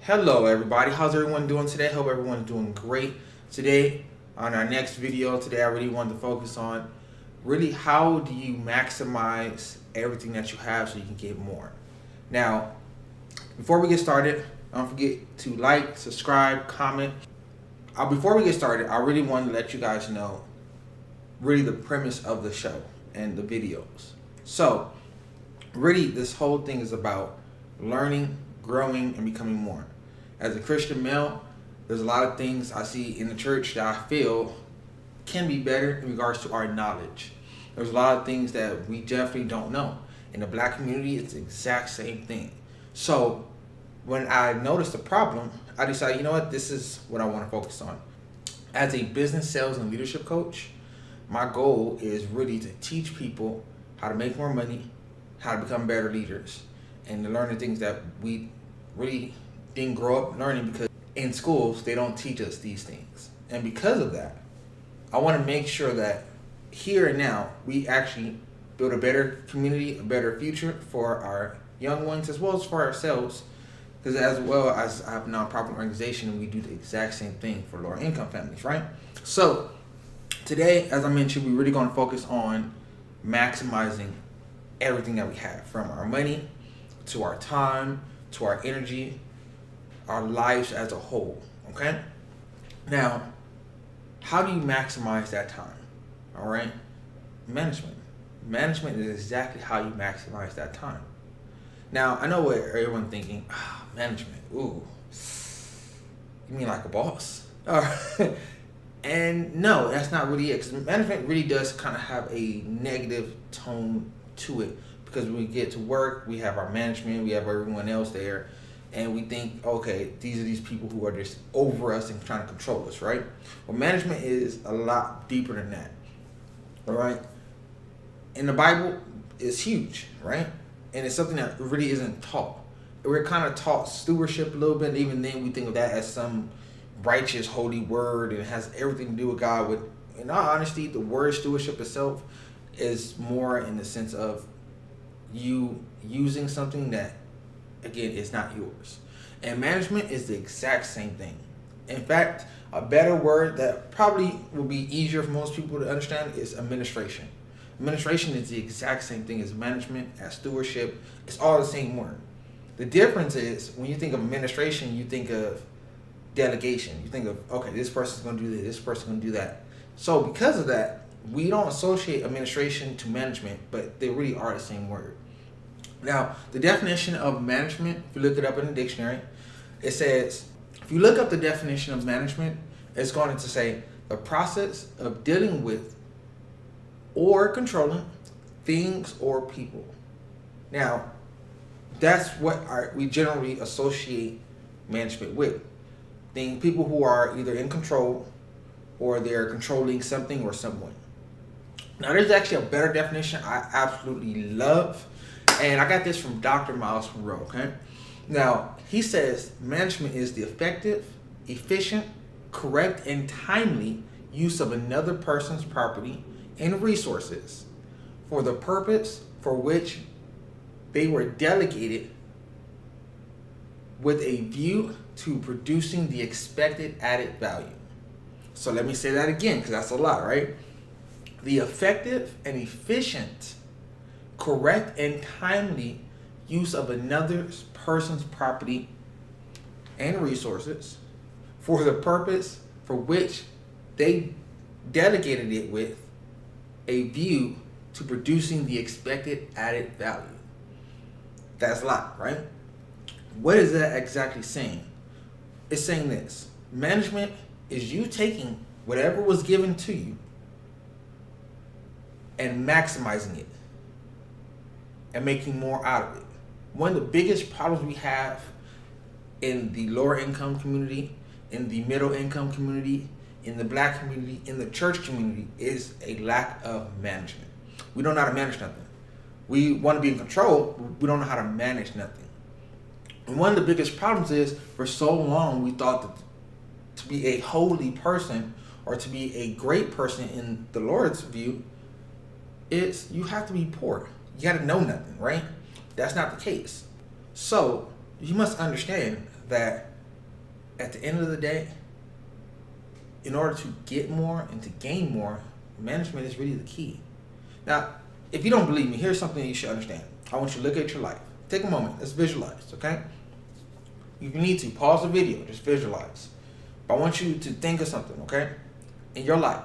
Hello everybody, how's everyone doing today? Hope everyone's doing great. Today, on our next video, I really wanted to focus on really how do you maximize everything that you have so you can get more. Now, before we get started, don't forget to like, subscribe, comment. Before we get started, I really want to let you guys know really the premise of the show and the videos. So, really this whole thing is about learning, growing, and becoming more. As a Christian male, there's a lot of things I see in the church that I feel can be better in regards to our knowledge. There's a lot of things that we definitely don't know. In the black community, it's the exact same thing. So when I noticed the problem, I decided, you know what, this is what I want to focus on. As a business, sales, and leadership coach, my goal is really to teach people how to make more money, how to become better leaders, and to learn the things that we really didn't grow up learning, because in schools they don't teach us these things. And because of that, I want to make sure that here and now we actually build a better community, a better future for our young ones as well as for ourselves, because as well as I have a nonprofit organization and we do the exact same thing for lower income families, right? So today, as I mentioned, we're really going to focus on maximizing everything that we have, from our money to our time to our energy, our lives as a whole. Okay, now how do you maximize that time? All right, management is exactly how you maximize that time. Now I know what everyone's thinking, management, ooh, you mean like a boss? And no, that's not really it, because management really does kind of have a negative tone to it, because when we get to work, we have our management, we have everyone else there, and we think, okay, these are these people who are just over us and trying to control us, right? Well, management is a lot deeper than that, all right? In the Bible, it's huge, right? And it's something that really isn't taught. We're kind of taught stewardship a little bit, and even then we think of that as some righteous, holy word, and it has everything to do with God. With, in all honesty, the word stewardship itself is more in the sense of you using something that, again, is not yours. And management is the exact same thing. In fact, a better word that probably will be easier for most people to understand is administration. Administration is the exact same thing as management, as stewardship. It's all the same word. The difference is, when you think of administration, you think of delegation. You think of, okay, this person's going to do this person's going to do that. So because of that, we don't associate administration to management, but they really are the same word. Now, the definition of management, if you look it up in the dictionary, it says, if you look up the definition of management, it's going to say the process of dealing with or controlling things or people. Now, that's what we generally associate management with. People who are either in control or they're controlling something or someone. Now, there's actually a better definition I absolutely love, and I got this from Dr. Miles Monroe, okay? Now, he says management is the effective, efficient, correct, and timely use of another person's property and resources for the purpose for which they were delegated, with a view to producing the expected added value. So let me say that again, because that's a lot, right? The effective and efficient, correct and timely use of another person's property and resources for the purpose for which they delegated it, with a view to producing the expected added value. That's a lot, right? What is that exactly saying? It's saying this: management is you taking whatever was given to you and maximizing it and making more out of it. One of the biggest problems we have in the lower income community, in the middle income community, in the black community, in the church community, is a lack of management. We don't know how to manage nothing. We want to be in control, we don't know how to manage nothing. And one of the biggest problems is, for so long we thought that to be a holy person or to be a great person in the Lord's view is you have to be poor. You got to know nothing, right? That's not the case. So you must understand that at the end of the day, in order to get more and to gain more, management is really the key. Now, if you don't believe me, here's something you should understand. I want you to look at your life. Take a moment. Let's visualize, okay? You need to pause the video. Just visualize. But I want you to think of something, okay? In your life,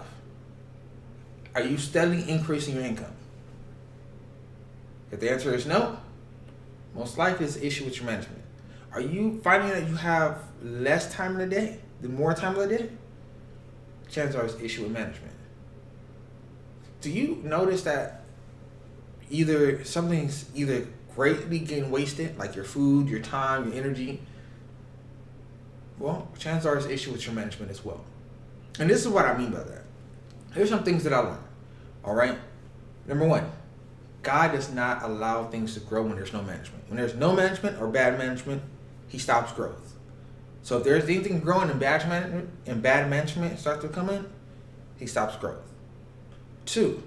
are you steadily increasing your income? If the answer is no, most likely it's an issue with your management. Are you finding that you have less time in the day than more time in the day? Chances are it's an issue with management. Do you notice that either something's either greatly getting wasted, like your food, your time, your energy? Well, chances are it's an issue with your management as well. And this is what I mean by that. Here's some things that I learned. All right. Number one, God does not allow things to grow when there's no management. When there's no management or bad management, he stops growth. So if there's anything growing and bad management starts to come in, he stops growth. 2,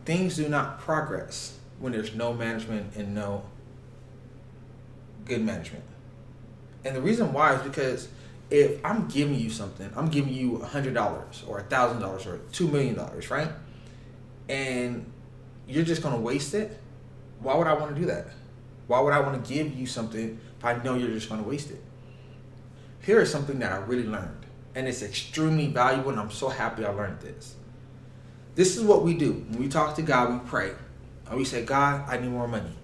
things do not progress when there's no management and no good management. And the reason why is because if I'm giving you something, I'm giving you $100 or $1,000 or $2 million, right? And you're just going to waste it. Why would I want to do that? Why would I want to give you something if I know you're just going to waste it? Here is something that I really learned, and it's extremely valuable, and I'm so happy I learned this. This is what we do. When we talk to God, we pray. And we say, God, I need more money.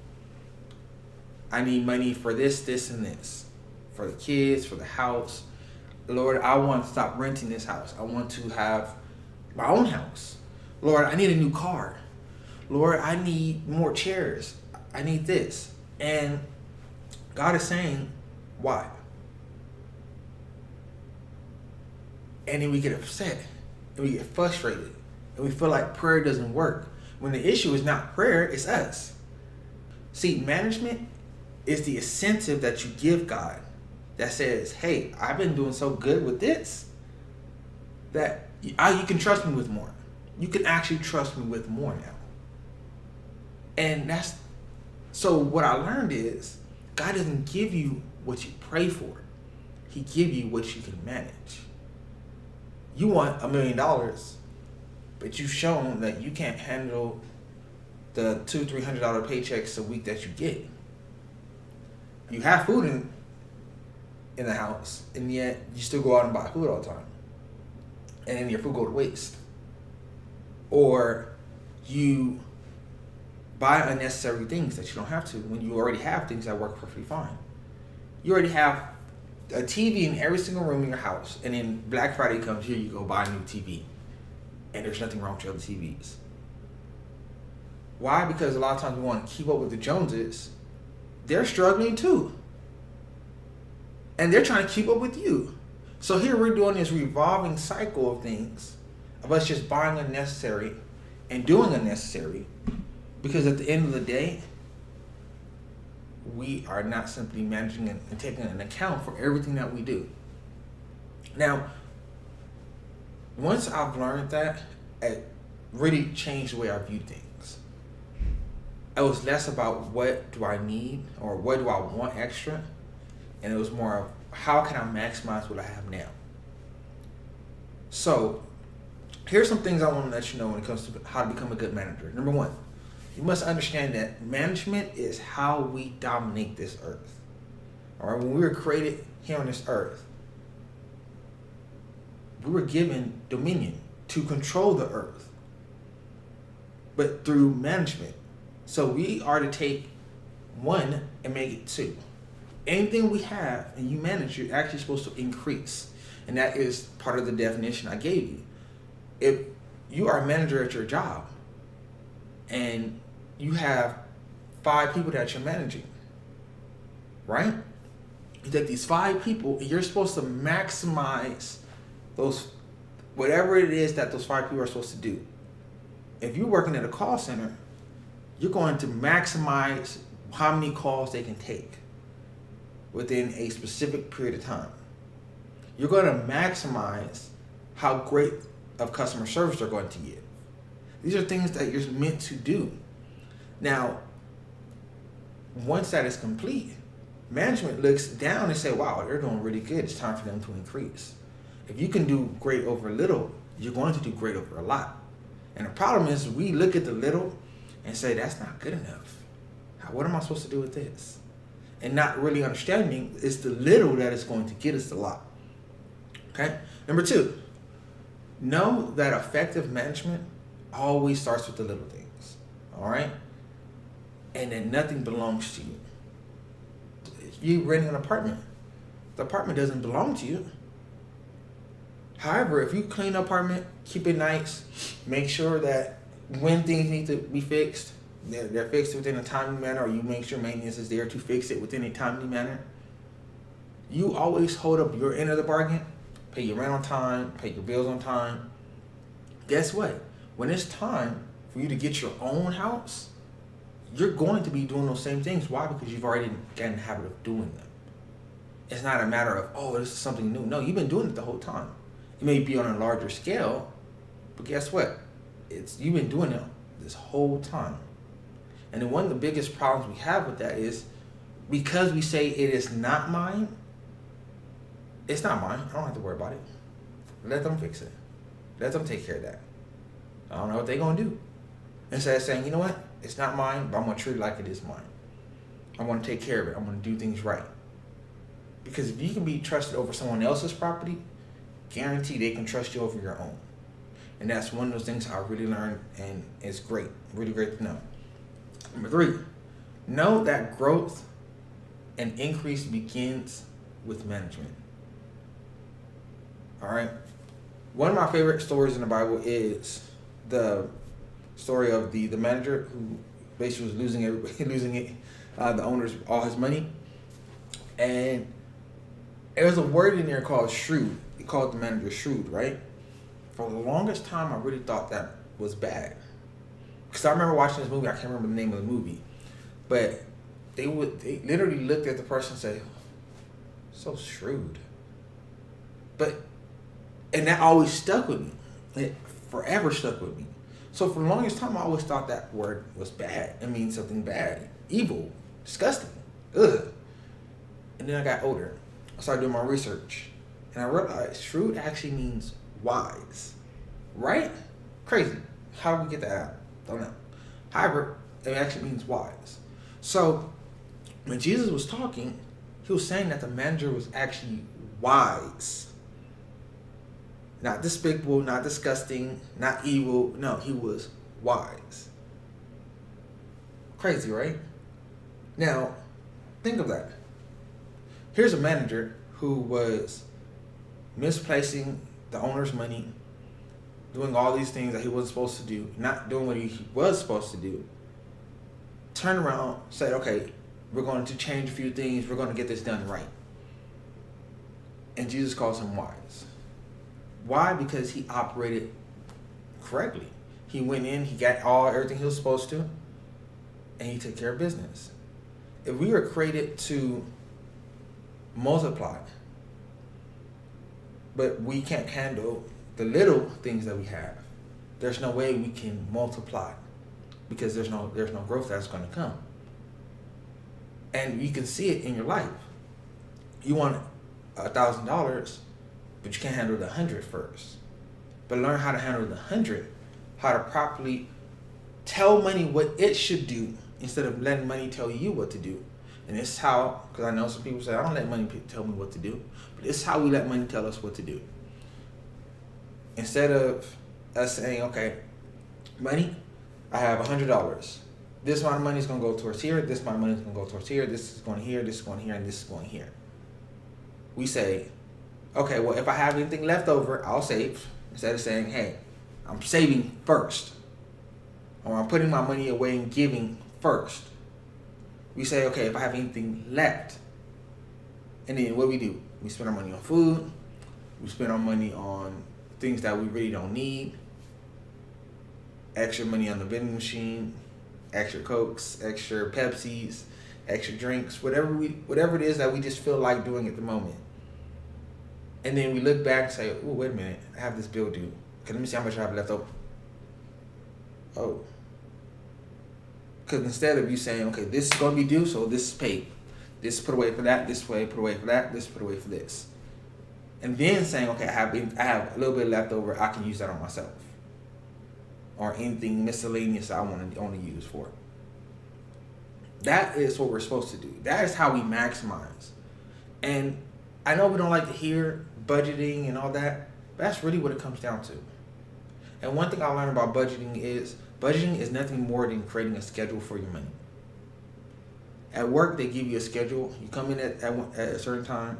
I need money for this, this, and this. For the kids, for the house. Lord, I want to stop renting this house. I want to have my own house. Lord, I need a new car. Lord, I need more chairs. I need this. And God is saying, why? And then we get upset and we get frustrated and we feel like prayer doesn't work. When the issue is not prayer, it's us. See, management is the incentive that you give God that says, hey, I've been doing so good with this that you can trust me with more. You can actually trust me with more now. And so what I learned is God doesn't give you what you pray for. He gives you what you can manage. You want $1 million, but you've shown that you can't handle the $200-300 paychecks a week that you get. You have food in the house, and yet you still go out and buy food all the time, and then your food go to waste. Or you buy unnecessary things that you don't have to when you already have things that work perfectly fine. You already have a TV in every single room in your house, and then Black Friday comes, here you go buy a new TV, and there's nothing wrong with your other TVs. Why? Because a lot of times we want to keep up with the Joneses. They're struggling too, and they're trying to keep up with you. So here we're doing this revolving cycle of things, of us just buying unnecessary and doing unnecessary, because at the end of the day, we are not simply managing and taking an account for everything that we do. Now, once I've learned that, it really changed the way I view things. It was less about what do I need or what do I want extra, and it was more of how can I maximize what I have now. So here's some things I want to let you know when it comes to how to become a good manager. Number one, you must understand that management is how we dominate this earth. All right, when we were created here on this earth, we were given dominion to control the earth, but through management. So we are to take one and make it two. Anything we have and you manage, you're actually supposed to increase. And that is part of the definition I gave you. If you are a manager at your job and you have 5 people that you're managing, right? You take these 5 people and you're supposed to maximize those, whatever it is that those 5 people are supposed to do. If you're working at a call center, you're going to maximize how many calls they can take within a specific period of time. You're going to maximize how great of customer service they're going to get. These are things that you're meant to do. Now, once that is complete, Management looks down and say, wow, they're doing really good. It's time for them to increase. If you can do great over little, you're going to do great over a lot. And the problem is we look at the little and say, that's not good enough. What am I supposed to do with this? And not really understanding it's the little that is going to get us the lot. Okay? Number 2, know that effective management always starts with the little things. All right? And that nothing belongs to you. You rent an apartment. The apartment doesn't belong to you. However, if you clean the apartment, keep it nice, make sure that when things need to be fixed, they're fixed within a timely manner, or you make sure maintenance is there to fix it within a timely manner. You always hold up your end of the bargain, pay your rent on time, pay your bills on time. Guess what? When it's time for you to get your own house, you're going to be doing those same things. Why? Because you've already gotten in the habit of doing them. It's not a matter of, oh, this is something new. No, you've been doing it the whole time. It may be on a larger scale, but guess what? You've been doing it this whole time. And then one of the biggest problems we have with that is because we say it is not mine, it's not mine. I don't have to worry about it. Let them fix it. Let them take care of that. I don't know what they're going to do. Instead of saying, you know what? It's not mine, but I'm going to treat it like it is mine. I'm going to take care of it. I'm going to do things right. Because if you can be trusted over someone else's property, guarantee they can trust you over your own. And that's one of those things I really learned, and it's great. Really great to know. Number 3, know that growth and increase begins with management. All right? One of my favorite stories in the Bible is the story of the manager who basically was losing it, the owner's all his money. And there's a word in there called shrewd. He called the manager shrewd, right? For the longest time, I really thought that was bad. Because I remember watching this movie, I can't remember the name of the movie, but they literally looked at the person and said, so shrewd. And that always stuck with me. It forever stuck with me. So for the longest time, I always thought that word was bad. It means something bad, evil, disgusting, ugh. And then I got older. I started doing my research, and I realized shrewd actually means wise, right? Crazy. How did we get that out? Don't know. However, it actually means wise. So when Jesus was talking, he was saying that the manager was actually wise. Not despicable, not disgusting, not evil. No, he was wise. Crazy, right? Now, think of that. Here's a manager who was misplacing the owner's money, doing all these things that he wasn't supposed to do, not doing what he was supposed to do. Turn around, say, okay, we're going to change a few things. We're going to get this done right. And Jesus calls him wise. Why? Because he operated correctly. He went in, he got everything he was supposed to, and he took care of business. If we were created to multiply, but we can't handle the little things that we have, there's no way we can multiply, because there's no growth that's going to come. And you can see it in your life. You want $1,000, but you can't handle the 100 first. But learn how to handle the 100, how to properly tell money what it should do instead of letting money tell you what to do. And it's how, because I know some people say, I don't let money tell me what to do, but it's how we let money tell us what to do. Instead of us saying, okay, money, I have $100. This amount of money is going to go towards here, this amount of money is going to go towards here, this is going here, this is going here, and this is going here. We say, okay, well, if I have anything left over, I'll save. Instead of saying, hey, I'm saving first, or I'm putting my money away and giving first. We say, okay, if I have anything left, and then what do? We spend our money on food. We spend our money on things that we really don't need. Extra money on the vending machine, extra Cokes, extra Pepsis, extra drinks, whatever it is that we just feel like doing at the moment. And then we look back and say, oh, wait a minute, I have this bill due. Okay, let me see how much I have left over. Oh. Because instead of you saying, okay, this is going to be due, so this is paid. This put away for that. This way put away for that. This put away for this. And then saying, okay, I have a little bit left over. I can use that on myself, or anything miscellaneous I want to use for it. That is what we're supposed to do. That is how we maximize. And I know we don't like to hear budgeting and all that, but that's really what it comes down to. And one thing I learned about budgeting is nothing more than creating a schedule for your money. At work, they give you a schedule. You come in at a certain time.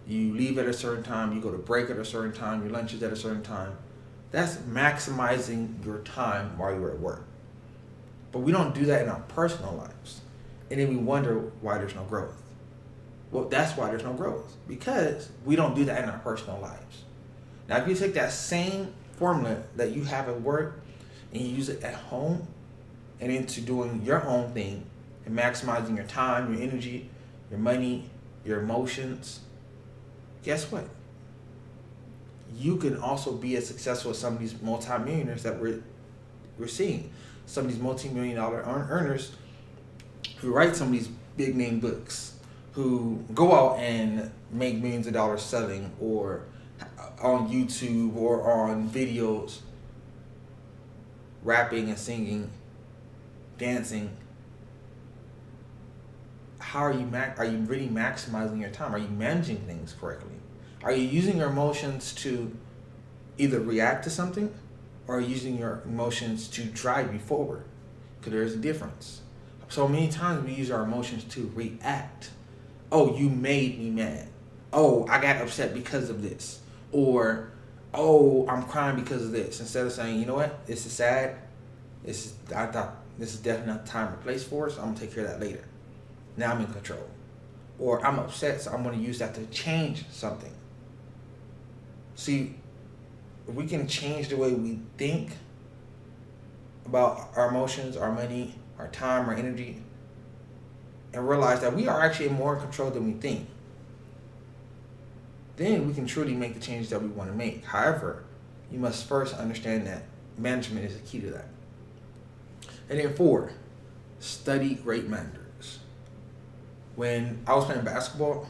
You leave at a certain time. You go to break at a certain time. Your lunch is at a certain time. That's maximizing your time while you're at work. But we don't do that in our personal lives. And then we wonder why there's no growth. Well, that's why there's no growth. Because we don't do that in our personal lives. Now, if you take that same formula that you have at work and you use it at home and into doing your own thing and maximizing your time, your energy, your money, your emotions, guess what? You can also be as successful as some of these multimillionaires that we're seeing. Some of these multi-million-dollar earners who write some of these big name books, who go out and make millions of dollars selling, or on YouTube or on videos, rapping and singing, dancing. How are you really maximizing your time? Are you managing things correctly? Are you using your emotions to either react to something, or using your emotions to drive you forward? Because there's a difference. So many times we use our emotions to react. Oh, you made me mad. Oh, I got upset because of this. Or, oh, I'm crying because of this. Instead of saying, you know what, this is sad. I thought this is definitely not the time or place for us. So I'm gonna take care of that later. Now I'm in control. Or I'm upset, so I'm gonna use that to change something. See, we can change the way we think about our emotions, our money, our time, our energy, and realize that we are actually more in control than we think. Then we can truly make the changes that we want to make. However, you must first understand that management is the key to that. And then 4, study great managers. When I was playing basketball,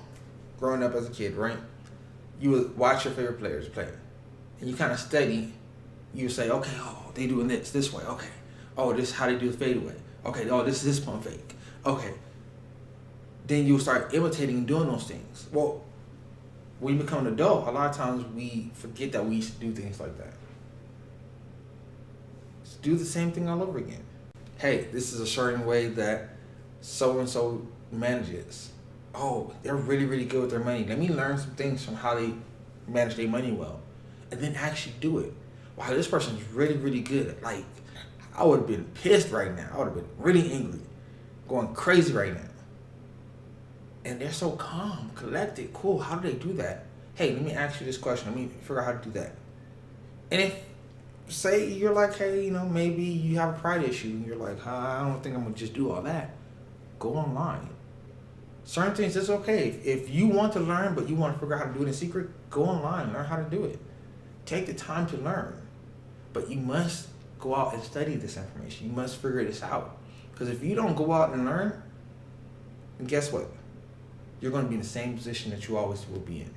growing up as a kid, right? You would watch your favorite players play. And you kind of study. You say, okay, oh, they doing this way. Okay. Oh, this is how they do the fadeaway. Okay, oh, this is this pump fake. Okay. Then you start imitating and doing those things. Well, when you become an adult, a lot of times we forget that we used to do things like that. Just do the same thing all over again. Hey, this is a certain way that so-and-so manages. Oh, they're really, really good with their money. Let me learn some things from how they manage their money well. And then actually do it. Wow, this person's really, really good. Like, I would have been pissed right now. I would have been really angry. Going crazy right now. And they're so calm, collected, cool. How do they do that? Hey, let me ask you this question. Let me figure out how to do that. And if, say you're like, hey, maybe you have a pride issue. And you're like, I don't think I'm going to just do all that. Go online. Certain things, it's okay. If you want to learn, but you want to figure out how to do it in secret, go online, learn how to do it. Take the time to learn. But you must go out and study this information. You must figure this out. Because if you don't go out and learn, then guess what? You're going to be in the same position that you always will be in.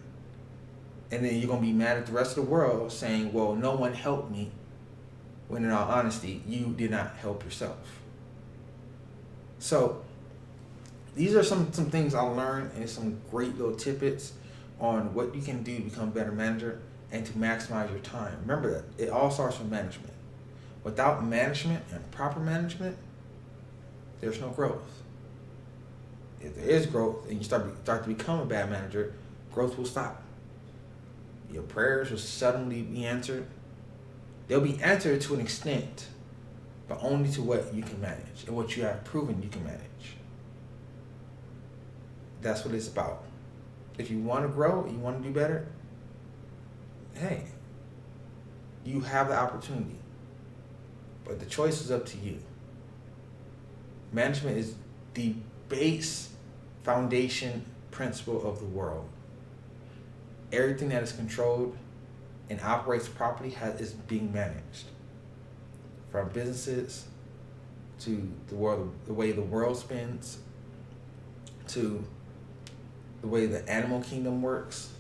And then you're going to be mad at the rest of the world saying, well, no one helped me. When in all honesty, you did not help yourself. So these are some things I learned, and some great little tidbits on what you can do to become a better manager and to maximize your time. Remember that it all starts with management. Without management and proper management, there's no growth. If there is growth and you start to become a bad manager, growth will stop. Your prayers will suddenly be answered. They'll be answered to an extent, but only to what you can manage and what you have proven you can manage. That's what it's about. If you want to grow, you want to do better, hey, you have the opportunity. But the choice is up to you. Management is the base foundation principle of the world. Everything that is controlled and operates properly is being managed. From businesses to the world, the way the world spins, to the way the animal kingdom works,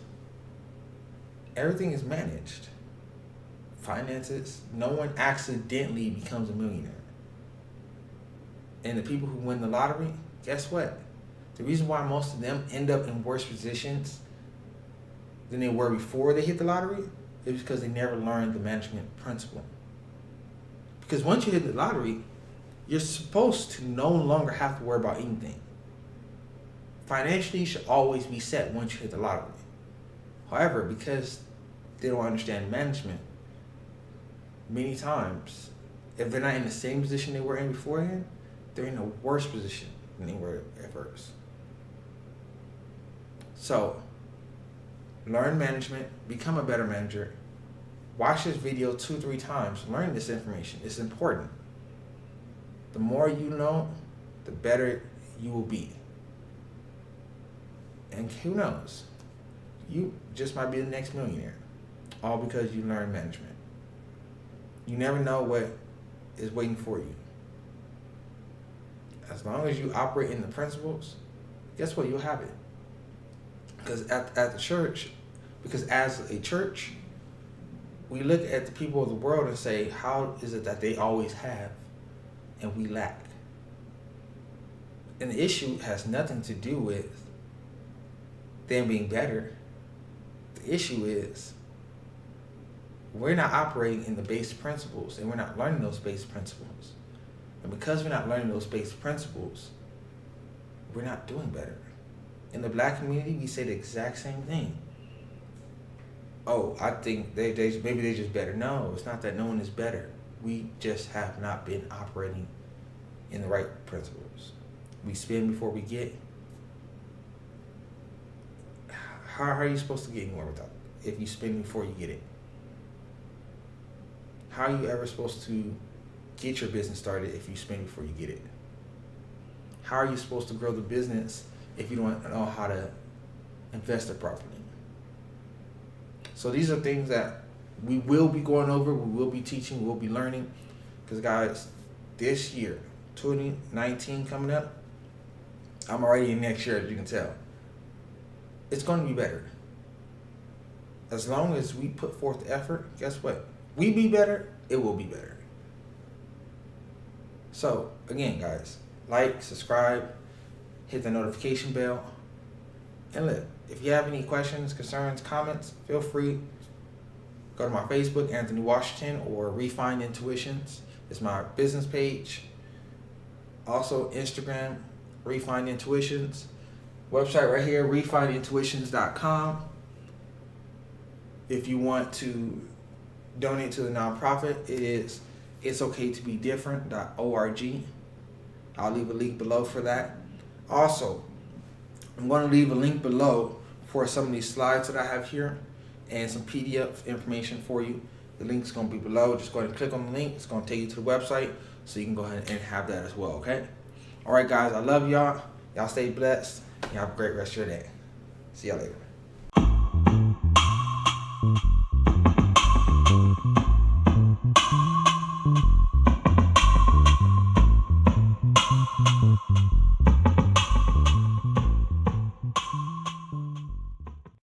everything is managed. Finances, no one accidentally becomes a millionaire. And the people who win the lottery, guess what? The reason why most of them end up in worse positions than they were before they hit the lottery is because they never learned the management principle. Because once you hit the lottery, you're supposed to no longer have to worry about anything. Financially, you should always be set once you hit the lottery. However, because they don't understand management, many times, if they're not in the same position they were in beforehand, they're in a worse position than they were at first. So, learn management, become a better manager. Watch this video 2-3 times. Learn this information. It's important. The more you know, the better you will be. And who knows? You just might be the next millionaire. All because you learn management. You never know what is waiting for you. As long as you operate in the principles, guess what? You'll have it. Because at the church, because as a church, we look at the people of the world and say, how is it that they always have and we lack? And the issue has nothing to do with them being better. The issue is we're not operating in the basic principles, and we're not learning those basic principles. And because we're not learning those basic principles, we're not doing better. In the black community, we say the exact same thing. Oh, I think maybe they're just better. No, it's not that no one is better. We just have not been operating in the right principles. We spend before we get. How are you supposed to get anywhere without if you spend before you get it? How are you ever supposed to get your business started if you spend before you get it? How are you supposed to grow the business if you don't know how to invest it properly? So these are things that we will be going over, we will be teaching, we will be learning. Because guys, this year, 2019 coming up, I'm already in next year, as you can tell. It's going to be better. As long as we put forth the effort, guess what? We be better, it will be better. So, again, guys, like, subscribe, hit the notification bell. And look, if you have any questions, concerns, comments, feel free. Go to my Facebook, Anthony Washington, or Refined Intuitions. It's my business page. Also, Instagram, Refined Intuitions. Website right here, refinedintuitions.com. If you want to donate to the nonprofit, it is itsokaytobedifferent.org. I'll leave a link below for that. Also, I'm going to leave a link below for some of these slides that I have here and some PDF information for you. The link's going to be below. Just go ahead and click on the link. It's going to take you to the website, so you can go ahead and have that as well, okay? All right, guys, I love y'all. Y'all stay blessed. Y'all have a great rest of your day. See y'all later.